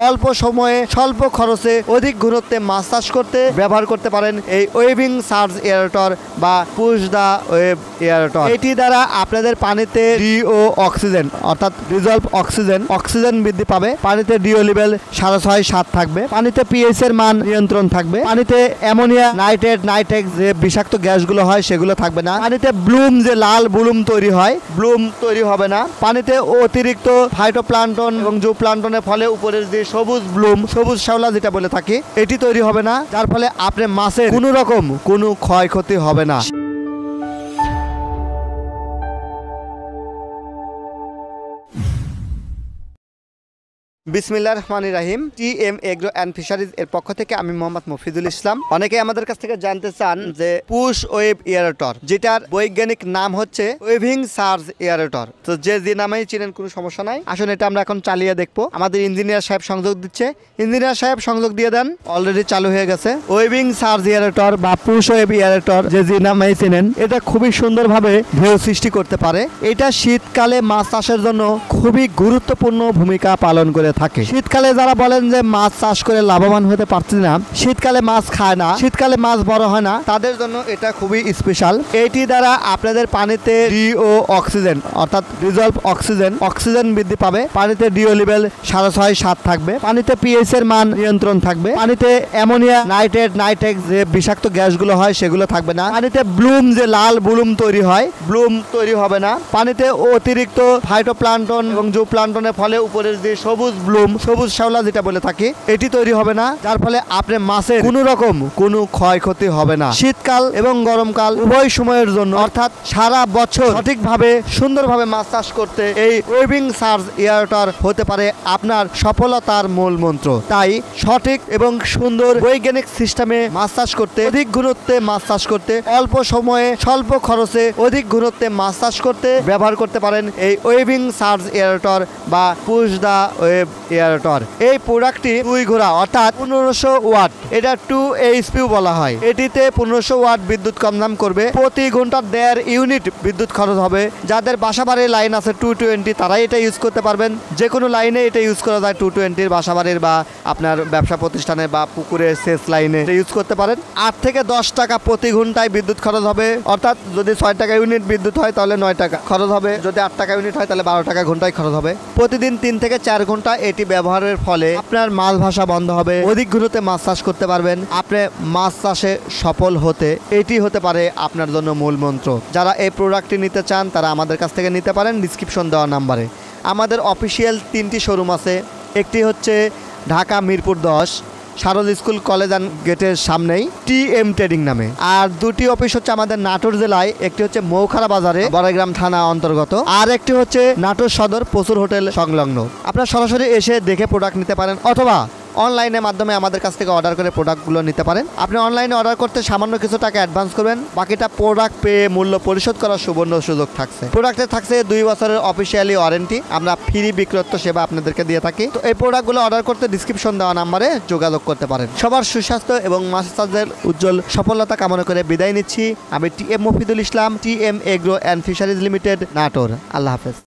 অল্প সময়ে স্বল্প খরচে অধিক ঘনত্বে মাছ চাষ করতে ব্যবহার করতে পারেন এই ওয়েভিং সার্জ এয়ারেটর বা পুশ দা ওয়েভ এয়ারেটর। এটি দ্বারা আপনাদের পানিতে ডিও অক্সিজেন অর্থাৎ ডিজলভ অক্সিজেন বৃদ্ধি পাবে। পানিতে ডিও লেভেল 6.5-7 থাকবে। পানিতে পিএইচ এর মান নিয়ন্ত্রণ থাকবে। পানিতে অ্যামোনিয়া, নাইট্রেট, নাইট্রেক্স যে বিষাক্ত গ্যাসগুলো হয় সেগুলো থাকবে না। পানিতে ব্লুম যে লাল ব্লুম তৈরি হয়, ব্লুম তৈরি হবে না। পানিতে অতিরিক্ত ফাইটোপ্লাঙ্কটন এবং জুপ্লাঙ্কটনের ফলে উপরের যে সবুজ ব্লুম, সবুজ শ্যাওলা যেটা বলে থাকি, এটি তৈরি হবে না, যার ফলে আপনার মাছের কোনো রকম কোনো ক্ষয়ক্ষতি হবে না। বিসমিল্লাহির রহমানির রহিম। টিএম এগ্রো অ্যান্ড ফিশারিজ এর পক্ষ থেকে আমি মোহাম্মদ মফিজুল ইসলাম। অনেকে আমাদের কাছ থেকে জানতে চান যে পুশ ওয়েভ এয়ারেটর, যেটার বৈজ্ঞানিক নাম হচ্ছে ওয়েভিং সার্জ এয়ারেটর। তো যে নামেই চিনেন কোনো সমস্যা নাই। আসুন এটা আমরা এখন চালিয়ে দেখবো। আমাদের ইঞ্জিনিয়ার সাহেব সংযোগ দিচ্ছে। ইঞ্জিনিয়ার সাহেব সংযোগ দিয়ে দেন। অলরেডি চালু হয়ে গেছে। ওয়েভিং সার্জ এয়ারেটর বা পুশ ওয়েভ এয়ারেটর যে নামেই চিনেন, এটা খুবই সুন্দরভাবে ঢেউ সৃষ্টি করতে পারে। এটা শীতকালে মাছ চাষের জন্য খুবই গুরুত্বপূর্ণ ভূমিকা পালন করে থাকে। শীতকালে যারা বলেন যে মাছ চাষ করে লাভবান হতে পারছি না, শীতকালে মাছ খায় না, শীতকালে মাছ বড় হয় না, তাদের জন্য এটা খুবই স্পেশাল। এটি দ্বারা আপনাদের পানিতে ডিও অক্সিজেন অর্থাৎ ডিজলভ অক্সিজেন বৃদ্ধি পাবে। পানিতে ডিও লেভেল 6.5-7 থাকবে। পানিতে পিএইচ এর মান নিয়ন্ত্রণ থাকবে। পানিতে অ্যামোনিয়া, নাইট্রেট, নাইট্রেক্স যে বিষাক্ত গ্যাসগুলো হয় সেগুলো থাকবে না। পানিতে ব্লুম যে লাল ব্লুম তৈরি হয়, ব্লুম তৈরি হবে না। পানিতে অতিরিক্ত ফাইটোপ্লাঙ্কটন এবং জুপ্লাঙ্কটনের ফলে উপরের যে সবুজ ব্লুম, সবুজ শ্যাওলা যেটা বলে থাকি, এটি তৈরি হবে না, যার ফলে আপনার মাছের কোনো রকম কোনো ক্ষয়ক্ষতি হবে না। শীতকাল এবং গরমকাল উভয় সময়ের জন্য অর্থাৎ সারা বছর সঠিকভাবে সুন্দরভাবে মাছ চাষ করতে এই ওয়েভিং সার্জ এয়ারেটর হতে পারে আপনার সফলতার মূল মন্ত্র। তাই সঠিক এবং সুন্দর বৈজ্ঞানিক সিস্টেমে মাছ চাষ করতে, অধিক ঘনত্বে মাছ চাষ করতে, অল্প সময়ে স্বল্প খরচে অধিক ঘনত্বে মাছ চাষ করতে ব্যবহার করতে পারেন এই ওয়েভিং সার্জ এয়ারেটর বা পুশ দা ওয়েভ এয়ারেটর। এই প্রোডাক্টটি 2 ঘোড়া অর্থাৎ 1500 ওয়াট, এটা 2 HP বলা হয়। এটিতে 1500 ওয়াট বিদ্যুৎ কম করবে। প্রতি ঘন্টা 1.5 ইউনিট বিদ্যুৎ খরচ হবে। যাদের বাসাবাড়ির লাইন আছে 220, তারাই এটা ইউজ করতে পারবেন। যে কোনো লাইনে এটা ইউজ করা যায়। 220 বাসাবাড়ির বা আপনার ব্যবসা প্রতিষ্ঠানে বা পুকুরে সেচ লাইনে এটা ইউজ করতে পারেন। 8 থেকে 10 টাকা প্রতি ঘন্টায় বিদ্যুৎ খরচ হবে। অর্থাৎ যদি 6 টাকা ইউনিট বিদ্যুৎ হয় তাহলে 9 টাকা খরচ হবে। যদি 8 টাকা ইউনিট হয় তাহলে 12 টাকা ঘন্টায় খরচ হবে। প্রতিদিন 3 থেকে 4 ঘন্টা এটি ব্যবহারের ফলে আপনার মাছ ভাসা বন্ধ হবে। অধিক ঘনত্বে মাছ চাষ করতে পারবেন। আপনি মাছ চাষে সফল হতে এটি হতে পারে আপনার জন্য মূল মন্ত্র। যারা এই প্রোডাক্টটি নিতে চান তারা আমাদের কাছ থেকে নিতে পারেন ডিসক্রিপশন দেওয়া নাম্বারে। আমাদের অফিসিয়াল 3টি শোরুম আছে। একটি হচ্ছে ঢাকা মিরপুর 10 শারদ স্কুল কলেজ অ্যান্ড গেটের সামনেই টিএম ট্রেডিং নামে। আর 2টি অফিস হচ্ছে আমাদের নাটোর জেলায়। একটি হচ্ছে মৌখারা বাজারে বড়াইগ্রাম থানা অন্তর্গত, আর একটি হচ্ছে নাটোর সদর প্রচুর হোটেল সংলগ্ন। আপনারা সরাসরি এসে দেখে প্রোডাক্ট নিতে পারেন অথবা অনলাইনের মাধ্যমে আমাদের কাছ থেকে অর্ডার করে প্রোডাক্টগুলো নিতে পারেন। আপনি অনলাইনে অর্ডার করতে সামান্য কিছু টাকা অ্যাডভান্স করবেন, বাকিটা প্রোডাক্ট পেয়ে মূল্য পরিশোধ করার সুবর্ণ সুযোগ থাকছে। প্রোডাক্টে থাকছে 2 বছরের অফিসিয়ালি ওয়ারেন্টি। আমরা ফ্রি বিক্রয়ত্ব সেবা আপনাদেরকে দিয়ে থাকি। তো এই প্রোডাক্টগুলো অর্ডার করতে ডিসক্রিপশন দেওয়া নাম্বারে যোগাযোগ করতে পারেন। সবার সুস্বাস্থ্য এবং মাছ চাষের উজ্জ্বল সফলতা কামনা করে বিদায় নিচ্ছি। আমি TM Mofizul Islam, TM agro and fisheries limited, Natore. আল্লাহ হাফেজ।